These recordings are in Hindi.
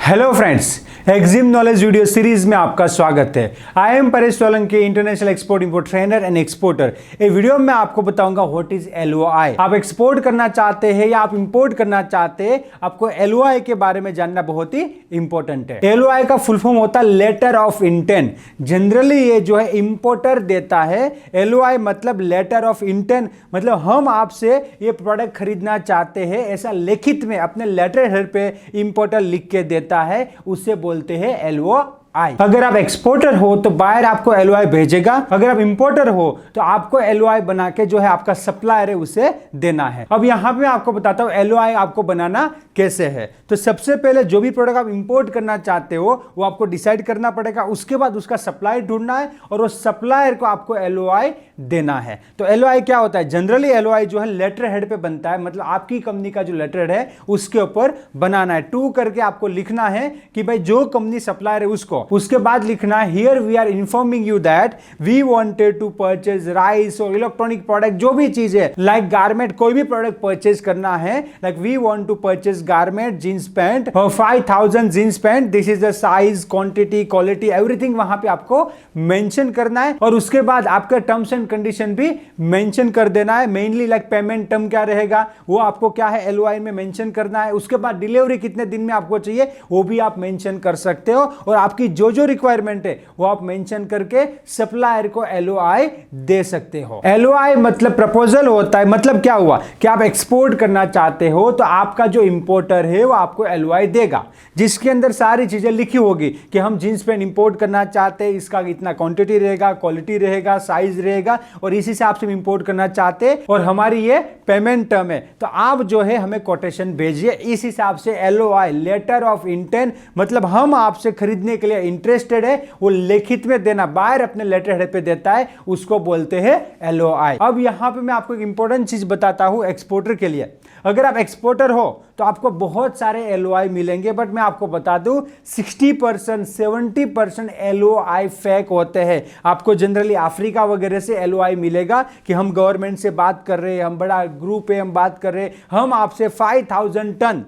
Hello friends, EXIM knowledge video series में आपका स्वागत है। I am Paresh Solanki, international export import trainer and exporter. ये वीडियो में आपको बताऊंगा व्हाट इज LOI। आप एक्सपोर्ट करना चाहते हैं या आप इंपोर्ट करना चाहते हैं, आपको LOI के बारे में जानना बहुत ही इंपॉर्टेंट है। LOI का फुल फॉर्म होता है लेटर ऑफ इंटेंट। जनरली ये जो है इंपोर्टर देता है। LOI मतलब लेटर ऑफ इंटेंट, मतलब हम आपसे ये प्रोडक्ट खरीदना चाहते हैं, ऐसा लिखित में अपने लेटर हेड पे इंपोर्टर लिख के देता है, उससे बोलते हैं LOI। अगर आप एक्सपोर्टर हो तो बायर आपको LOI भेजेगा, अगर आप इंपोर्टर हो तो आपको LOI बना के जो है आपका सप्लायर है उसे देना है। अब यहां पे मैं आपको बताता हूं LOI आपको बनाना कैसे है। तो सबसे पहले जो भी प्रोडक्ट आप इंपोर्ट करना चाहते हो वो आपको डिसाइड करना पड़ेगा, उसके बाद उसका सप्लायर ढूंढना है और उस सप्लायर को आपको LOI देना है। तो LOI क्या होता है? जनरली LOI जो है लेटर हेड पे बनता है, मतलब आपकी कंपनी का जो लेटर हेड है उसके ऊपर बनाना है। टू करके आपको लिखना है कि भाई जो कंपनी सप्लायर है उसको, उसके बाद लिखना है here we are informing you that we wanted to purchase rice और इलेक्ट्रॉनिक प्रोडक्ट, जो भी चीज है लाइक गारमेंट, कोई भी प्रोडक्ट परचेज करना है, like we want to purchase garment jeans pant और 5000 jeans pant, this is the size, quantity, quality, everything वहां पे आपको मेंशन करना है। और उसके बाद आपका टर्म्स एंड कंडीशन भी मेंशन कर देना है। मेनली लाइक पेमेंट टर्म क्या रहेगा वो आपको क्या है LOI में मेंशन करना है। उसके बाद डिलीवरी कितने दिन में आपको चाहिए वो भी आप मेंशन कर सकते हो, और आपकी जो रिक्वायरमेंट है वो आप मेंशन करके सप्लायर को LOI दे सकते हो। LOI मतलब प्रपोजल होता है। मतलब क्या हुआ कि आप एक्सपोर्ट करना चाहते हो तो आपका जो इंपोर्टर है वो आपको LOI देगा, जिसके अंदर सारी चीजें लिखी होगी कि हम जींस पैंट इंपोर्ट करना चाहते हैं, इसका इतना क्वांटिटी रहेगा, क्वालिटी रहेगा, साइज रहेगा, और इसी हिसाब से इंपोर्ट करना चाहते हैं, और हमारी ये पेमेंट टर्म है, तो आप जो है हमें कोटेशन भेजिए। इस हिसाब से LOI लेटर ऑफ इंटेंट, मतलब हम आपसे खरीदने के लिए इंटरेस्टेड है, वो लिखित में देना, बायर अपने लेटर हेड पे देता है, उसको बोलते हैं LOI। अब यहां पे मैं आपको एक इंपॉर्टेंट चीज बताता हूं एक्सपोर्टर के लिए। अगर आप एक्सपोर्टर हो तो आपको बहुत सारे LOI मिलेंगे, बट मैं आपको बता दूं 60% 70% LOI फेक होते हैं। आपको जनरली अफ्रीका वगैरह से LOI मिलेगा कि हम गवर्नमेंट से बात कर रहे हैं, हम बड़ा ग्रुप है, हम बात कर रहे हैं, हम आपसे 5000 टन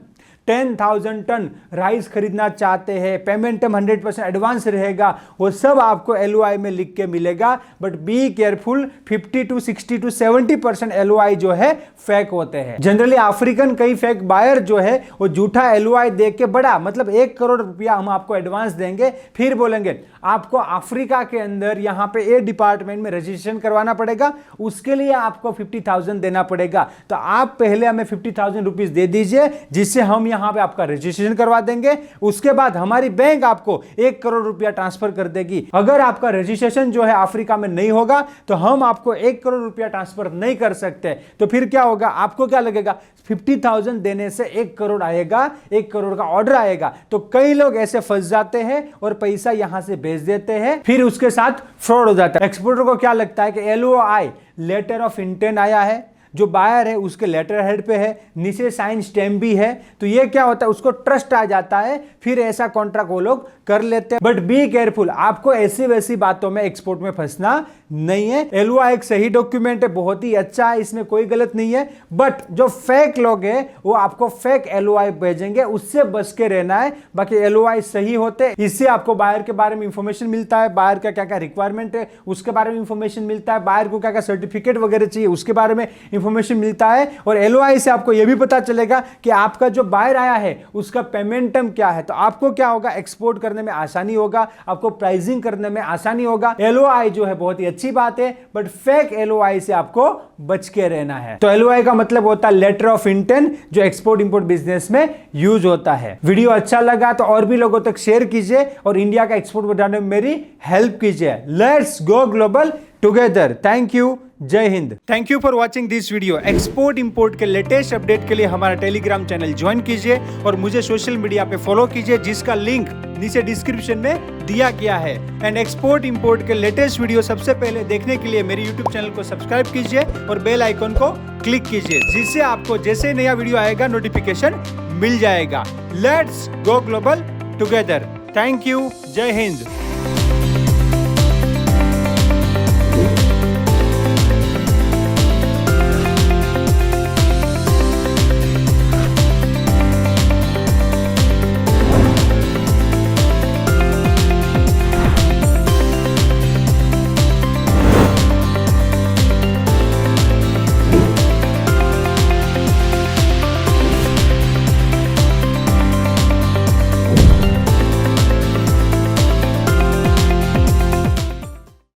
10,000 टन राइस खरीदना चाहते हैं, पेमेंट टर्म 100% एडवांस रहेगा, वो सब आपको LOI में लिख के मिलेगा। But be careful, 50 to 60 to 70% LOI जो है फेक होते हैं। जनरली अफ्रीकन कई फेक बायर जो है वो झूठा LOI देख के बड़ा, मतलब 1 करोड़ रुपया हम आपको एडवांस देंगे, फिर बोलेंगे आपको अफ्रीका के अंदर यहाँ पे ए डिपार्टमेंट में रजिस्ट्रेशन करवाना पड़ेगा, उसके लिए आपको 50,000 देना पड़ेगा। तो आप पहले हमें 50,000 रुपीज दे दीजिए, जिससे हम यहां पे आपका रजिस्ट्रेशन करवा देंगे। उसके बाद हमारी बैंक आपको 1 करोड़ रुपया ट्रांसफर कर देगी। अगर आपका रजिस्ट्रेशन जो है अफ्रीका में नहीं होगा तो हम आपको 1 करोड़ रुपया ट्रांसफर नहीं कर सकते। तो फिर क्या होगा, आपको क्या लगेगा 50,000 देने से 1 करोड़ आएगा, 1 करोड़ का ऑर्डर आएगा। तो कई लोग ऐसे फंस जाते हैं और पैसा यहां से भेज देते हैं, फिर उसके साथ फ्रॉड हो जाता है। एक्सपोर्टर को क्या लगता है कि LOI लेटर ऑफ इंटेंट आया है, जो बायर है उसके लेटर हेड पे है, नीचे साइन स्टैम्प भी है, तो ये क्या होता है उसको ट्रस्ट आ जाता है, फिर ऐसा कॉन्ट्रैक्ट वो लोग कर लेते हैं। बट बी केयरफुल, आपको ऐसी वैसी बातों में एक्सपोर्ट में फंसना नहीं है। LOI एक सही डॉक्यूमेंट है, बहुत ही अच्छा है, इसमें कोई गलत नहीं है। बट जो फेक लोग हैं वो आपको फेक LOI भेजेंगे, उससे बच के रहना है। बाकी LOI सही होते हैं, इससे आपको बायर के बारे में इंफॉर्मेशन मिलता है, बायर का क्या क्या रिक्वायरमेंट है उसके बारे में इंफॉर्मेशन मिलता है, बायर को क्या क्या सर्टिफिकेट वगैरह चाहिए उसके बारे में इंफॉर्मेशन मिलता है। और LOI से आपको यह भी पता चलेगा कि आपका जो बायर आया है उसका पेमेंट टर्म क्या है। तो आपको क्या होगा, एक्सपोर्ट करने में आसानी होगा, आपको प्राइसिंग करने में आसानी होगा। LOI जो है बहुत ही अच्छी बात है, बट फेक LOI से आपको बच के रहना है। तो LOI का मतलब होता है लेटर ऑफ इंटेंट, जो एक्सपोर्ट इंपोर्ट बिजनेस में यूज होता है। वीडियो अच्छा लगा तो और भी लोगों तक शेयर कीजिए और इंडिया का एक्सपोर्ट बढ़ाने में मेरी हेल्प कीजिए। Let's go global together. Thank you, जय हिंद। Thank you for watching this video. Export import के लेटेस्ट अपडेट के लिए हमारा टेलीग्राम चैनल ज्वाइन कीजिए और मुझे सोशल मीडिया पे फॉलो कीजिए, जिसका लिंक नीचे डिस्क्रिप्शन में दिया गया है। एंड एक्सपोर्ट इंपोर्ट के लेटेस्ट वीडियो सबसे पहले देखने के लिए मेरे यूट्यूब चैनल को सब्सक्राइब कीजिए और बेल आइकन को क्लिक कीजिए, जिससे आपको जैसे नया वीडियो आएगा नोटिफिकेशन मिल जाएगा। Let's go global together. Thank you, जय हिंद।